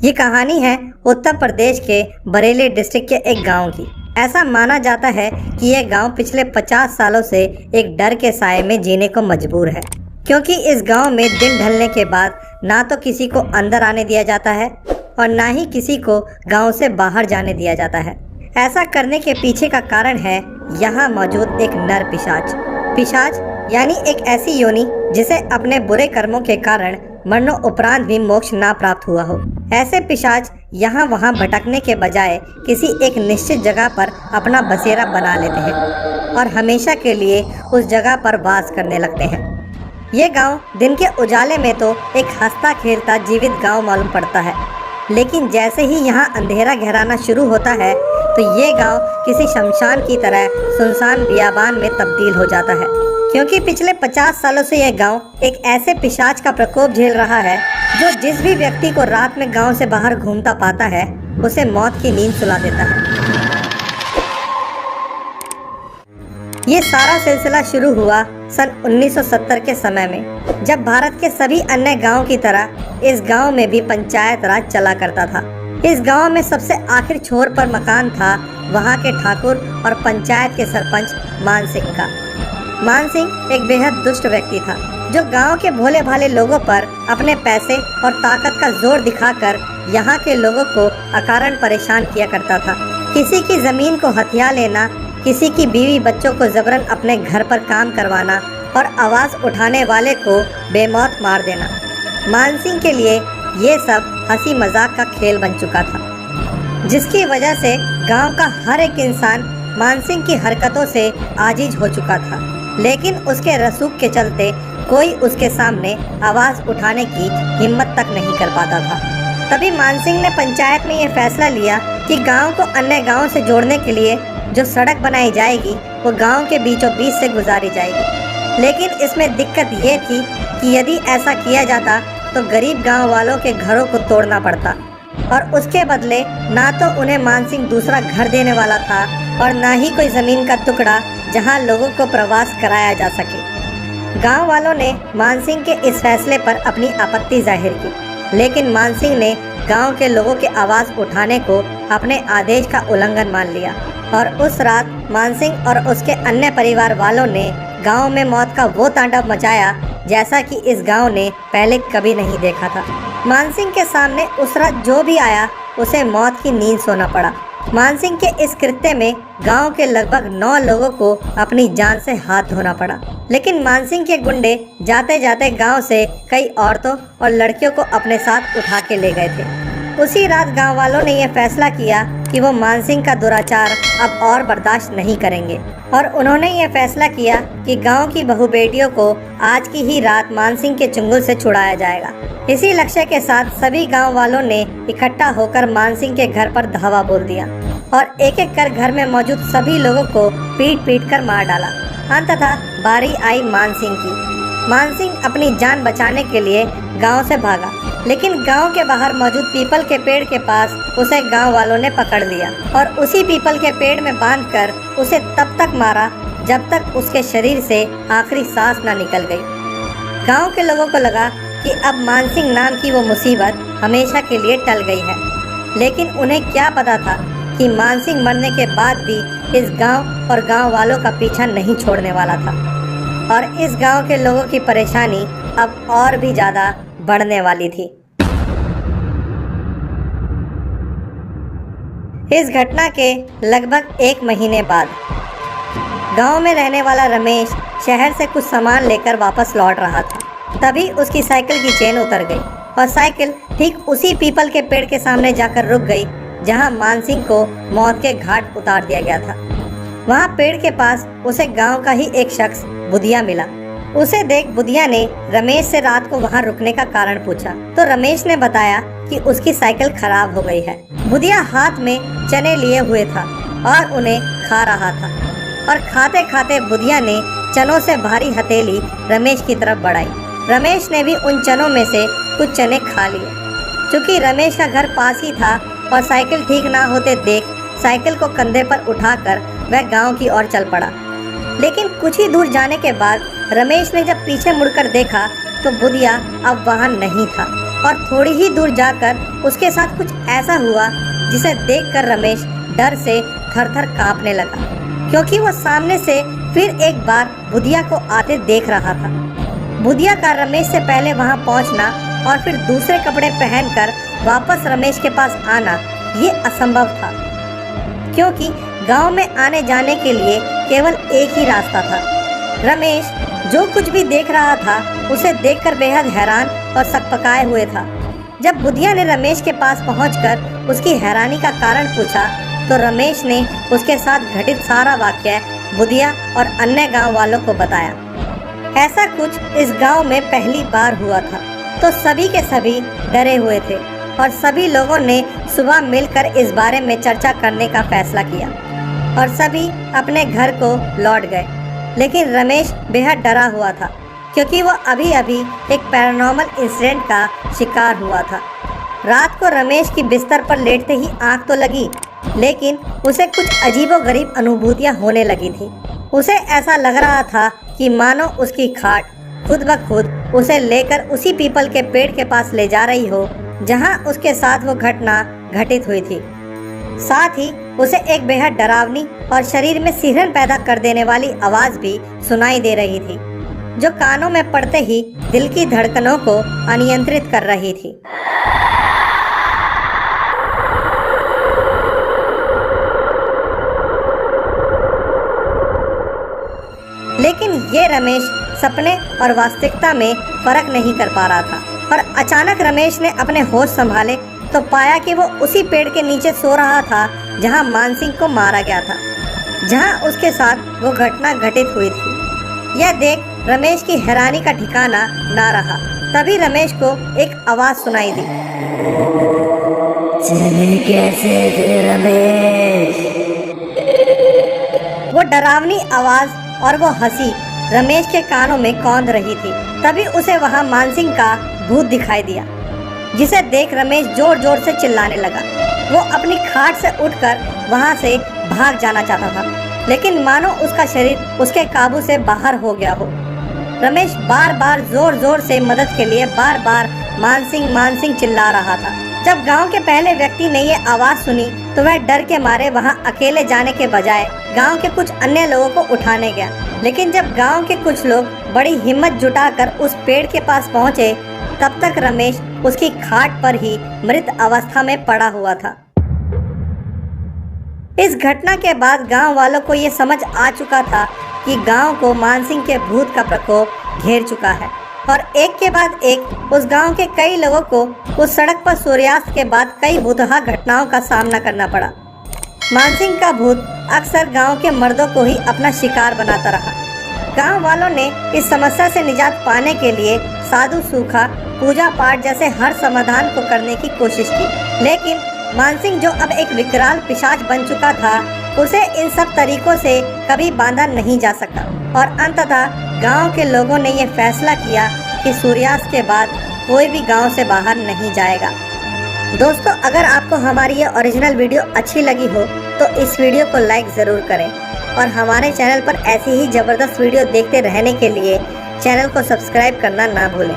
ये कहानी है उत्तर प्रदेश के बरेली डिस्ट्रिक्ट के एक गांव की। ऐसा माना जाता है कि यह गांव पिछले 50 सालों से एक डर के साए में जीने को मजबूर है, क्योंकि इस गांव में दिन ढलने के बाद ना तो किसी को अंदर आने दिया जाता है और ना ही किसी को गांव से बाहर जाने दिया जाता है। ऐसा करने के पीछे का कारण है यहाँ मौजूद एक नर पिशाच। पिशाच यानी एक ऐसी योनि जिसे अपने बुरे कर्मों के कारण मरने उपरांत भी मोक्ष ना प्राप्त हुआ हो। ऐसे पिशाच यहाँ वहाँ भटकने के बजाय किसी एक निश्चित जगह पर अपना बसेरा बना लेते हैं और हमेशा के लिए उस जगह पर वास करने लगते हैं। ये गांव दिन के उजाले में तो एक हंसता खेलता जीवित गांव मालूम पड़ता है, लेकिन जैसे ही यहाँ अंधेरा गहराना शुरू होता है तो ये गांव किसी शमशान की तरह सुनसान बियाबान में तब्दील हो जाता है, क्योंकि पिछले 50 सालों से यह गांव एक ऐसे पिशाच का प्रकोप झेल रहा है जो जिस भी व्यक्ति को रात में गांव से बाहर घूमता पाता है उसे मौत की नींद सुला देता है। ये सारा सिलसिला शुरू हुआ सन 1970 के समय में, जब भारत के सभी अन्य गांवों की तरह इस गांव में भी पंचायत राज चला करता था। इस गांव में सबसे आखिर छोर पर मकान था वहां के ठाकुर और पंचायत के सरपंच मान सिंह का। मान सिंह एक बेहद दुष्ट व्यक्ति था जो गांव के भोले भाले लोगों पर अपने पैसे और ताकत का जोर दिखाकर यहाँ के लोगों को अकारण परेशान किया करता था। किसी की जमीन को हथिया लेना, किसी की बीवी बच्चों को जबरन अपने घर पर काम करवाना और आवाज़ उठाने वाले को बेमौत मार देना। मान सिंह के लिए ये सब हंसी मजाक का खेल बन चुका था, जिसकी वजह से गांव का हर एक इंसान मान सिंह की हरकतों से आजिज हो चुका था। लेकिन उसके रसूख के चलते कोई उसके सामने आवाज़ उठाने की हिम्मत तक नहीं कर पाता था। तभी मान सिंह ने पंचायत में ये फैसला लिया कि गांव को अन्य गांव से जोड़ने के लिए जो सड़क बनाई जाएगी वो गांव के बीचों बीच से गुजारी जाएगी। लेकिन इसमें दिक्कत ये थी कि यदि ऐसा किया जाता तो गरीब गांव वालों के घरों को तोड़ना पड़ता और उसके बदले ना तो उन्हें मान सिंह दूसरा घर देने वाला था और ना ही कोई ज़मीन का टुकड़ा जहां लोगों को प्रवास कराया जा सके। गांव वालों ने मान सिंह के इस फैसले पर अपनी आपत्ति जाहिर की, लेकिन मान सिंह ने गांव के लोगों की आवाज़ उठाने को अपने आदेश का उल्लंघन मान लिया और उस रात मान सिंह और उसके अन्य परिवार वालों ने गांव में मौत का वो तांडव मचाया जैसा कि इस गांव ने पहले कभी नहीं देखा था। मान सिंह के सामने उस रात जो भी आया उसे मौत की नींद सोना पड़ा। मान सिंह के इस कृत्य में गांव के लगभग 9 लोगों को अपनी जान से हाथ धोना पड़ा। लेकिन मान सिंह के गुंडे जाते जाते गांव से कई औरतों और लड़कियों को अपने साथ उठा के ले गए थे। उसी रात गांव वालों ने यह फैसला किया कि वो मान सिंह का दुराचार अब और बर्दाश्त नहीं करेंगे और उन्होंने ये फैसला किया कि गांव की बहू बेटियों को आज की ही रात मान सिंह के चुंगल से छुड़ाया जाएगा। इसी लक्ष्य के साथ सभी गांव वालों ने इकट्ठा होकर मान सिंह के घर पर धावा बोल दिया और एक एक कर घर में मौजूद सभी लोगों को पीट पीट कर मार डाला। अंततः बारी आई मान सिंह की। मान सिंह अपनी जान बचाने के लिए गांव से भागा, लेकिन गांव के बाहर मौजूद पीपल के पेड़ के पास उसे गांव वालों ने पकड़ लिया और उसी पीपल के पेड़ में बांधकर उसे तब तक मारा जब तक उसके शरीर से आखिरी सांस न निकल गई। गांव के लोगों को लगा कि अब मान सिंह नाम की वो मुसीबत हमेशा के लिए टल गई है, लेकिन उन्हें क्या पता था कि मान सिंह मरने के बाद भी इस गांव और गांव वालों का पीछा नहीं छोड़ने वाला था और इस गांव के लोगों की परेशानी अब और भी ज़्यादा बढ़ने वाली थी। इस घटना के लगभग 1 महीने बाद गांव में रहने वाला रमेश शहर से कुछ सामान लेकर वापस लौट रहा था। तभी उसकी साइकिल की चेन उतर गई और साइकिल ठीक उसी पीपल के पेड़ के सामने जाकर रुक गई जहां मान सिंह को मौत के घाट उतार दिया गया था। वहां पेड़ के पास उसे गांव का ही एक शख्स बुधिया मिला। उसे देख बुधिया ने रमेश से रात को वहां रुकने का कारण पूछा तो रमेश ने बताया कि उसकी साइकिल खराब हो गई है। बुधिया हाथ में चने लिए हुए था और उन्हें खा रहा था और खाते खाते बुधिया ने चनों से भारी हथेली रमेश की तरफ बढ़ाई। रमेश ने भी उन चनों में से कुछ चने खा लिए। चूँकि रमेश का घर पास ही था और साइकिल ठीक ना होते देख साइकिल को कंधे पर उठाकर वह गांव की ओर चल पड़ा। लेकिन कुछ ही दूर जाने के बाद रमेश ने जब पीछे मुड़कर देखा तो बुधिया अब वहां नहीं था। और थोड़ी ही दूर जाकर उसके साथ कुछ ऐसा हुआ जिसे देखकर रमेश डर से थर-थर कांपने लगा, क्योंकि वो सामने से फिर एक बार बुधिया को आते देख रहा था। बुधिया का रमेश से पहले वहां पहुंचना और फिर दूसरे कपड़े पहनकर वापस रमेश के पास आना ये असंभव था, क्योंकि गांव में आने जाने के लिए केवल एक ही रास्ता था। रमेश जो कुछ भी देख रहा था उसे देखकर बेहद हैरान और सकपकाए हुए था। जब बुधिया ने रमेश के पास पहुंचकर उसकी हैरानी का कारण पूछा तो रमेश ने उसके साथ घटित सारा वाकया बुधिया और अन्य गांव वालों को बताया। ऐसा कुछ इस गांव में पहली बार हुआ था, तो सभी के सभी डरे हुए थे और सभी लोगों ने सुबह मिलकर इस बारे में चर्चा करने का फैसला किया और सभी अपने घर को लौट गए। लेकिन रमेश बेहद डरा हुआ था, क्योंकि वो अभी अभी एक पैरानॉर्मल इंसिडेंट का शिकार हुआ था। रात को रमेश की बिस्तर पर लेटते ही आंख तो लगी, लेकिन उसे कुछ अजीबोगरीब अनुभूतियां होने लगी थी। उसे ऐसा लग रहा था कि मानो उसकी खाट खुद ब खुद उसे लेकर उसी पीपल के पेड़ के पास ले जा रही हो जहां उसके साथ वो घटना घटित हुई थी। साथ ही उसे एक बेहद डरावनी और शरीर में सिहरन पैदा कर देने वाली आवाज भी सुनाई दे रही थी, जो कानों में पड़ते ही दिल की धड़कनों को अनियंत्रित कर रही थी। लेकिन ये रमेश सपने और वास्तविकता में फर्क नहीं कर पा रहा था और अचानक रमेश ने अपने होश संभाले तो पाया कि वो उसी पेड़ के नीचे सो रहा था जहां मानसिंह को मारा गया था, जहां उसके साथ वो घटना घटित हुई थी। यह देख रमेश की हैरानी का ठिकाना ना रहा। तभी रमेश को एक आवाज सुनाई दी, चले कैसे थे रमेश? वो डरावनी आवाज और वो हंसी रमेश के कानों में कौंध रही थी। तभी उसे वहां मानसिंह का भूत दिखाई दिया, जिसे देख रमेश जोर जोर से चिल्लाने लगा। वो अपनी खाट से उठकर वहां से भाग जाना चाहता था, लेकिन मानो उसका शरीर उसके काबू से बाहर हो गया हो। रमेश बार बार जोर जोर से मदद के लिए बार बार मानसिंह मानसिंह चिल्ला रहा था। जब गांव के पहले व्यक्ति ने ये आवाज सुनी तो वह डर के मारे वहां अकेले जाने के बजाय गांव के कुछ अन्य लोगों को उठाने गया। लेकिन जब गांव के कुछ लोग बड़ी हिम्मत जुटाकर उस पेड़ के पास पहुंचे, तब तक रमेश उसकी खाट पर ही मृत अवस्था में पड़ा हुआ था। इस घटना के बाद गांव वालों को ये समझ आ चुका था कि गांव को मानसिंह के भूत का प्रकोप घेर चुका है और एक के बाद एक उस गांव के कई लोगों को उस सड़क पर सूर्यास्त के बाद कई भूतहा घटनाओं का सामना करना पड़ा। मानसिंह का भूत अक्सर गांव के मर्दों को ही अपना शिकार बनाता रहा। गांव वालों ने इस समस्या से निजात पाने के लिए साधु सूखा, पूजा पाठ जैसे हर समाधान को करने की कोशिश की, लेकिन मानसिंह जो अब एक विकराल पिशाच बन चुका था, उसे इन सब तरीकों से कभी बांधा नहीं जा सका और अंततः गांव के लोगों ने यह फैसला किया कि सूर्यास्त के बाद कोई भी गांव से बाहर नहीं जाएगा। दोस्तों, अगर आपको हमारी ये ओरिजिनल वीडियो अच्छी लगी हो तो इस वीडियो को लाइक ज़रूर करें और हमारे चैनल पर ऐसी ही ज़बरदस्त वीडियो देखते रहने के लिए चैनल को सब्सक्राइब करना ना भूलें।